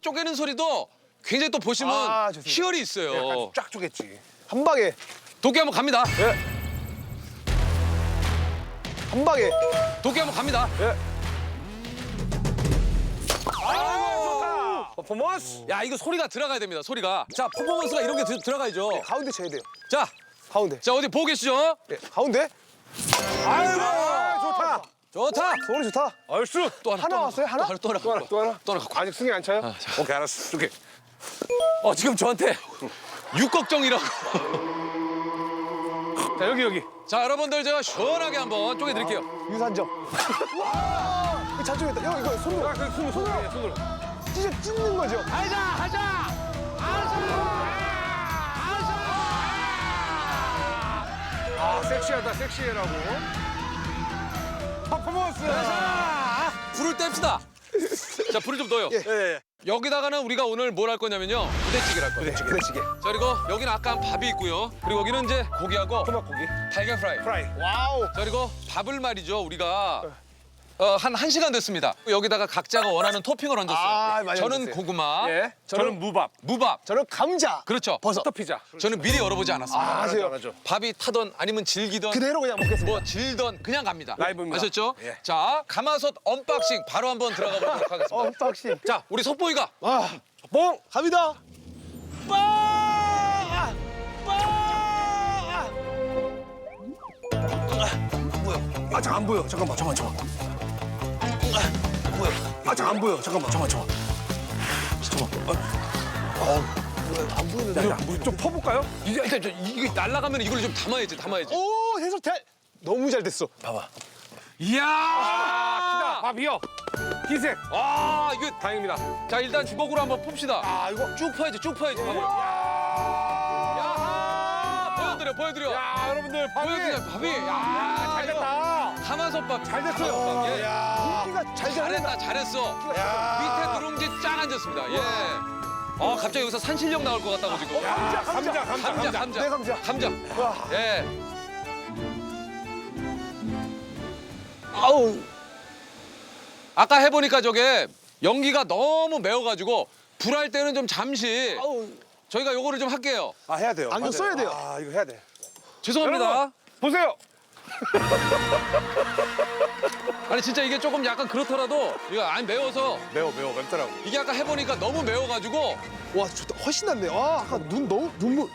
쪼개는 소리도 굉장히 또 보시면 좋습니다. 희열이 있어요. 약간 쫙 쪼겠지. 한 방에. 도끼 한번 갑니다. 예. 한 방에. 도끼 한번 갑니다. 예. 좋다. 퍼포먼스. 야, 이거 소리가 들어가야 됩니다. 소리가. 자, 퍼포먼스가 이런 게 들어가야죠. 가운데 쳐야 돼요. 자, 가운데. 자 어디 보고 계시죠? 예. 가운데. 아이고. 좋다. 좋다. 소리 좋다. 얼쑤. 또 하나. 하나 또 왔어요? 하나? 또 하나. 또 하나. 또 하나. 또 하나 갖고. 아직 승리 안 차요? 오케이 알았어. 오케이. 지금 저한테 육걱정이라고. 자 여기. 자, 여러분들 제가 시원하게 한번 쪼개드릴게요. 유산점. 와. 잘 쪼갰다. 형 이거 손으로. 손으로. 찢는 거죠. 아 섹시하다 섹시해라고. 퍼포먼스. 불을 뗍시다. 자, 불을 좀 넣어요. 예. 여기다가는 우리가 오늘 뭘 할 거냐면요. 부대찌개를 할 거예요. 부대찌개. 자, 그리고 여기는 아까 밥이 있고요. 그리고 여기는 이제 고기하고 토막고기. 달걀 프라이. 프라이. 와우. 자, 그리고 밥을 말이죠. 우리가 한 1시간 됐습니다. 여기다가 각자가 원하는 토핑을 얹었어요. 많이 저는 얹었어요. 고구마, 예. 저는 무밥. 무밥. 저는 감자. 그렇죠. 버섯. 피자. 저는 미리 열어보지 않았습니다. 아세요? 밥이 타던 아니면 질기던 그대로 그냥 먹겠습니다. 뭐 질던 그냥 갑니다. 라이브입니다. 아셨죠? 예. 자, 가마솥 언박싱 바로 한번 들어가 보도록 하겠습니다. 언박싱. 자, 우리 속보이가 뽕 갑니다. 뭐야? 잘 안 보여. 잠깐만. 뭐야? 잘 안 보여. 잠깐만. 안 보이는데. 좀 퍼볼까요? 이게 날아가면 이걸 좀 담아야지. 오 해석 너무 잘 됐어. 봐봐. 이야! 키다. 밥이요. 희색. 아, 이거 다행입니다. 자, 일단 주걱으로 한번 풉시다. 이거. 쭉 퍼야지. 밥을. 야하! 보여드려. 야 여러분들 보여드려, 밥이. 야, 잘 됐다. 가마솥밥. 잘 됐어요. 예. 공기가 잘 잘했어. 밑에 누룽지 쫙 앉았습니다. 예. 갑자기 여기서 산신령 나올 것 같다고 지금. 감자. 네, 감자. 와. 예. 아우. 아까 해보니까 저게 연기가 너무 매워가지고 불할 때는 좀 잠시 아우. 저희가 요거를 좀 할게요. 해야 돼요. 안경 써야 돼요. 이거 해야 돼. 죄송합니다. 여러분, 보세요. 아니 진짜 이게 조금 약간 그렇더라도 이거 매워서 매워 맵더라고. 이게 아까 해보니까 너무 매워가지고 와 좋다. 훨씬 낫네. 와 아까 눈물.